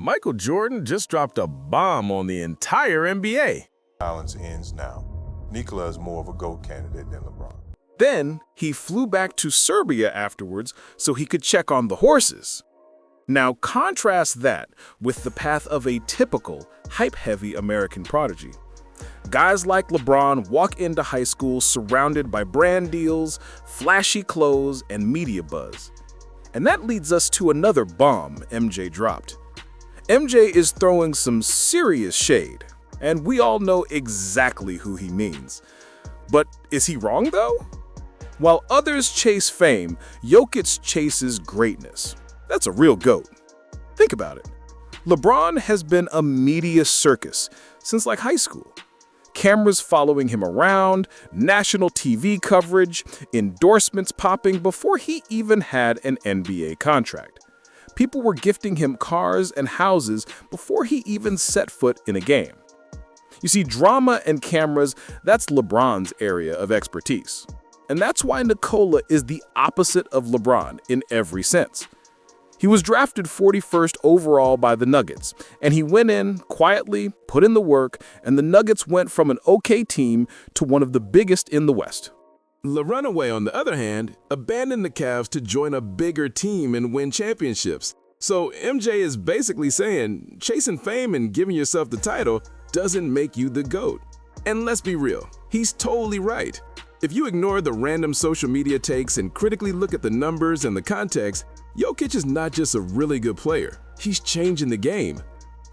Michael Jordan just dropped a bomb on the entire NBA. Balance ends now. Nikola is more of a GOAT candidate than LeBron. Then he flew back to Serbia afterwards so he could check on the horses. Now contrast that with the path of a typical, hype-heavy American prodigy. Guys like LeBron walk into high school surrounded by brand deals, flashy clothes, and media buzz. And that leads us to another bomb MJ dropped. MJ is throwing some serious shade, and we all know exactly who he means. But is he wrong, though? While others chase fame, Jokic chases greatness. That's a real GOAT. Think about it. LeBron has been a media circus since like high school. Cameras following him around, national TV coverage, endorsements popping before he even had an NBA contract. People were gifting him cars and houses before he even set foot in a game. You see, drama and cameras, that's LeBron's area of expertise. And that's why Nikola is the opposite of LeBron in every sense. He was drafted 41st overall by the Nuggets, and he went in quietly, put in the work, and the Nuggets went from an okay team to one of the biggest in the West. The Runaway, on the other hand, abandoned the Cavs to join a bigger team and win championships. So MJ is basically saying, chasing fame and giving yourself the title doesn't make you the GOAT. And let's be real, he's totally right. If you ignore the random social media takes and critically look at the numbers and the context, Jokic is not just a really good player, he's changing the game.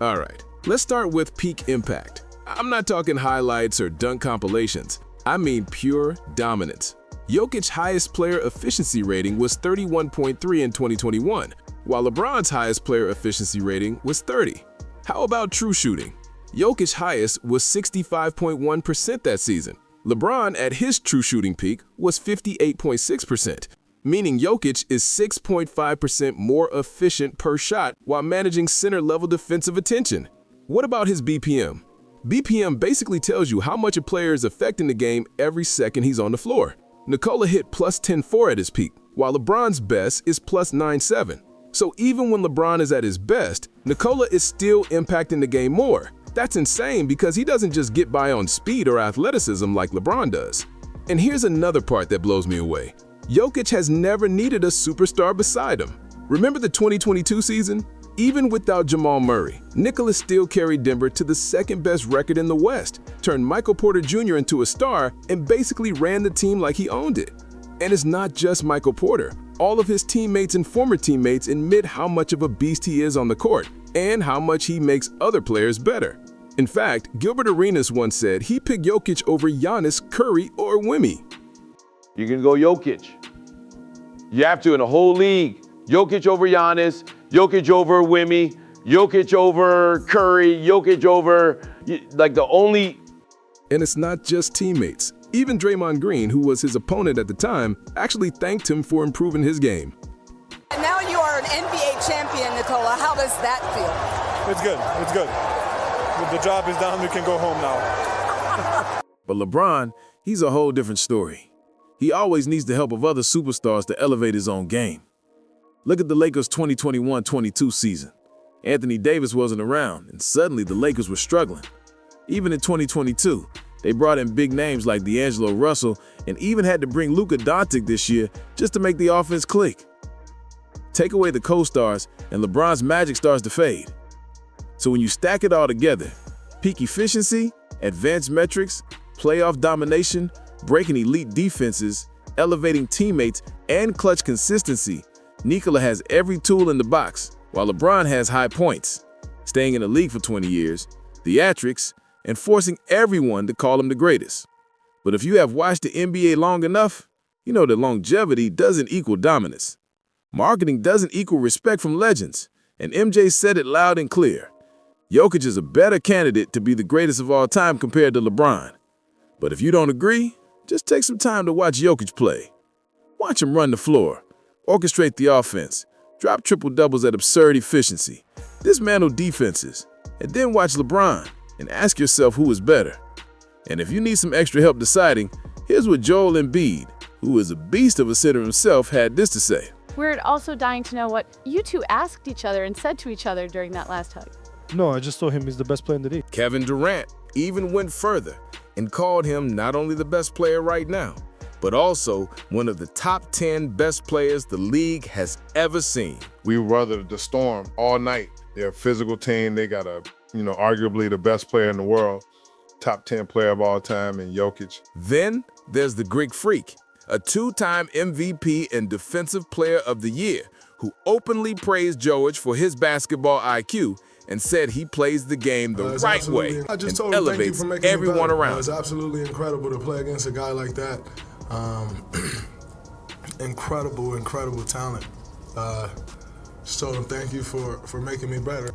All right, let's start with peak impact. I'm not talking highlights or dunk compilations. I mean pure dominance. Jokic's highest player efficiency rating was 31.3 in 2021, while LeBron's highest player efficiency rating was 30. How about true shooting? Jokic's highest was 65.1% that season. LeBron, at his true shooting peak, was 58.6%, meaning Jokic is 6.5% more efficient per shot while managing center-level defensive attention. What about his BPM? BPM basically tells you how much a player is affecting the game every second he's on the floor. Nikola hit plus 10.4 at his peak, while LeBron's best is plus 9.7. So even when LeBron is at his best, Nikola is still impacting the game more. That's insane because he doesn't just get by on speed or athleticism like LeBron does. And here's another part that blows me away. Jokic has never needed a superstar beside him. Remember the 2022 season? Even without Jamal Murray, Nikola still carried Denver to the second-best record in the West, turned Michael Porter Jr. into a star, and basically ran the team like he owned it. And it's not just Michael Porter. All of his teammates and former teammates admit how much of a beast he is on the court and how much he makes other players better. In fact, Gilbert Arenas once said he picked Jokic over Giannis, Curry, or Wimmy. You can go Jokic. You have to in the whole league. Jokic over Giannis, Jokic over Wimmy, Jokic over Curry, Jokic over, like the only... And it's not just teammates. Even Draymond Green, who was his opponent at the time, actually thanked him for improving his game. And now you are an NBA champion, Nikola. How does that feel? It's good. It's good. The job is done. We can go home now. But LeBron, he's a whole different story. He always needs the help of other superstars to elevate his own game. Look at the Lakers' 2021-22 season. Anthony Davis wasn't around, and suddenly the Lakers were struggling. Even in 2022, they brought in big names like D'Angelo Russell and even had to bring Luka Doncic this year just to make the offense click. Take away the co-stars, and LeBron's magic starts to fade. So when you stack it all together, peak efficiency, advanced metrics, playoff domination, breaking elite defenses, elevating teammates, and clutch consistency, Nikola has every tool in the box, while LeBron has high points, staying in the league for 20 years, theatrics, and forcing everyone to call him the greatest. But if you have watched the NBA long enough, you know that longevity doesn't equal dominance. Marketing doesn't equal respect from legends, and MJ said it loud and clear. Jokic is a better candidate to be the greatest of all time compared to LeBron. But if you don't agree, just take some time to watch Jokic play. Watch him run the floor, orchestrate the offense, drop triple-doubles at absurd efficiency, dismantle defenses, and then watch LeBron and ask yourself who is better. And if you need some extra help deciding, here's what Joel Embiid, who is a beast of a center himself, had this to say. We're also dying to know what you two asked each other and said to each other during that last hug. No, I just told him he's the best player in the league. Kevin Durant even went further and called him not only the best player right now, but also one of the top 10 best players the league has ever seen. We weathered the storm all night. They're a physical team. They got arguably the best player in the world, top 10 player of all time in Jokic. Then there's the Greek Freak, a two-time MVP and Defensive Player of the Year, who openly praised Jokic for his basketball IQ and said he plays the game the right way I just and told him, thank you elevates for making everyone me better. around. It's absolutely incredible to play against a guy like that. Incredible talent. Just told him thank you for making me better.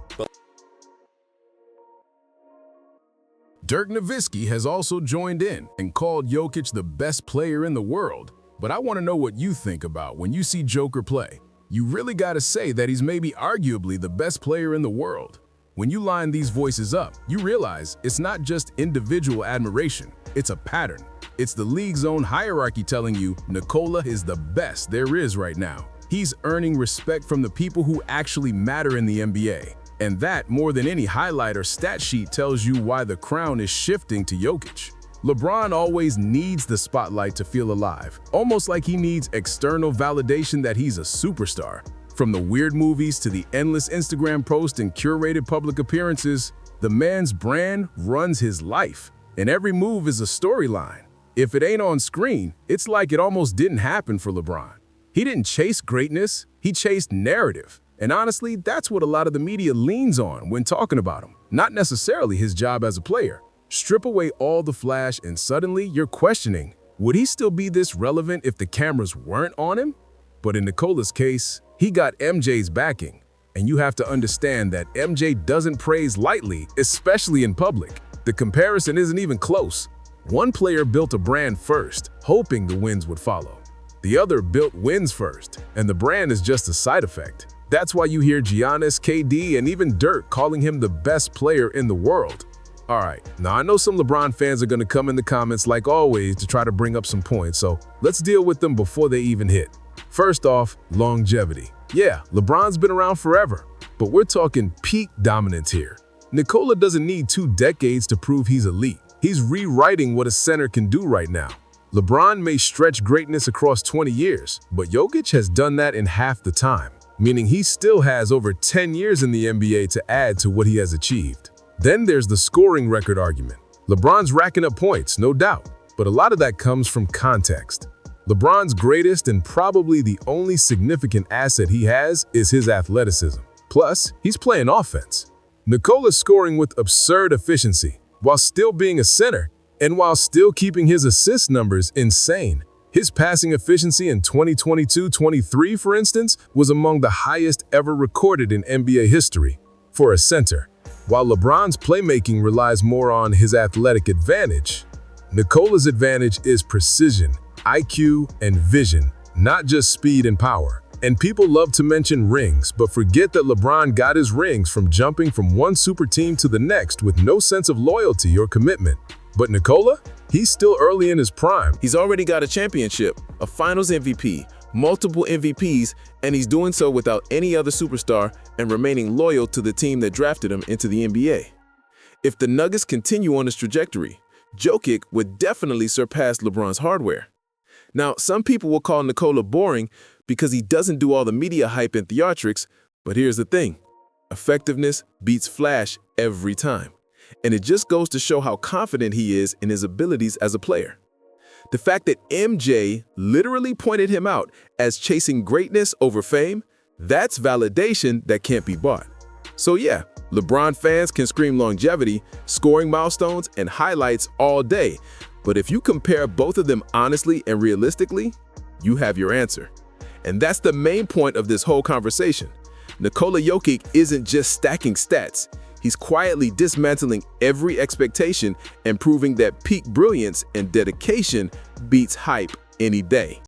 Dirk Nowitzki has also joined in and called Jokic the best player in the world. But I want to know what you think about when you see Joker play. You really got to say that he's maybe arguably the best player in the world. When you line these voices up, you realize it's not just individual admiration, it's a pattern. It's the league's own hierarchy telling you Nikola is the best there is right now. He's earning respect from the people who actually matter in the NBA. And that, more than any highlight or stat sheet, tells you why the crown is shifting to Jokic. LeBron always needs the spotlight to feel alive, almost like he needs external validation that he's a superstar. From the weird movies to the endless Instagram posts and curated public appearances, the man's brand runs his life, and every move is a storyline. If it ain't on screen, it's like it almost didn't happen for LeBron. He didn't chase greatness, he chased narrative. And honestly, that's what a lot of the media leans on when talking about him, not necessarily his job as a player. Strip away all the flash and suddenly you're questioning, would he still be this relevant if the cameras weren't on him? But in Nikola's case, he got MJ's backing. And you have to understand that MJ doesn't praise lightly, especially in public. The comparison isn't even close. One player built a brand first, hoping the wins would follow. The other built wins first, and the brand is just a side effect. That's why you hear Giannis, KD, and even Dirk calling him the best player in the world. All right, now I know some LeBron fans are going to come in the comments like always to try to bring up some points, so let's deal with them before they even hit. First off, longevity. Yeah, LeBron's been around forever, but we're talking peak dominance here. Nikola doesn't need 2 decades to prove he's elite. He's rewriting what a center can do right now. LeBron may stretch greatness across 20 years, but Jokic has done that in half the time, meaning he still has over 10 years in the NBA to add to what he has achieved. Then there's the scoring record argument. LeBron's racking up points, no doubt, but a lot of that comes from context. LeBron's greatest and probably the only significant asset he has is his athleticism. Plus, he's playing offense. Nikola's scoring with absurd efficiency, while still being a center, and while still keeping his assist numbers insane. His passing efficiency in 2022-23, for instance, was among the highest ever recorded in NBA history for a center. While LeBron's playmaking relies more on his athletic advantage, Nikola's advantage is precision, IQ, and vision, not just speed and power. And people love to mention rings, but forget that LeBron got his rings from jumping from one super team to the next with no sense of loyalty or commitment. But Nikola? He's still early in his prime. He's already got a championship, a finals MVP, multiple MVPs, and he's doing so without any other superstar and remaining loyal to the team that drafted him into the NBA. If the Nuggets continue on this trajectory, Jokic would definitely surpass LeBron's hardware. Now, some people will call Nikola boring because he doesn't do all the media hype and theatrics, but here's the thing. Effectiveness beats flash every time. And it just goes to show how confident he is in his abilities as a player. The fact that MJ literally pointed him out as chasing greatness over fame, that's validation that can't be bought. So yeah, LeBron fans can scream longevity, scoring milestones, and highlights all day. But if you compare both of them honestly and realistically, you have your answer. And that's the main point of this whole conversation. Nikola Jokic isn't just stacking stats. He's quietly dismantling every expectation and proving that peak brilliance and dedication beats hype any day.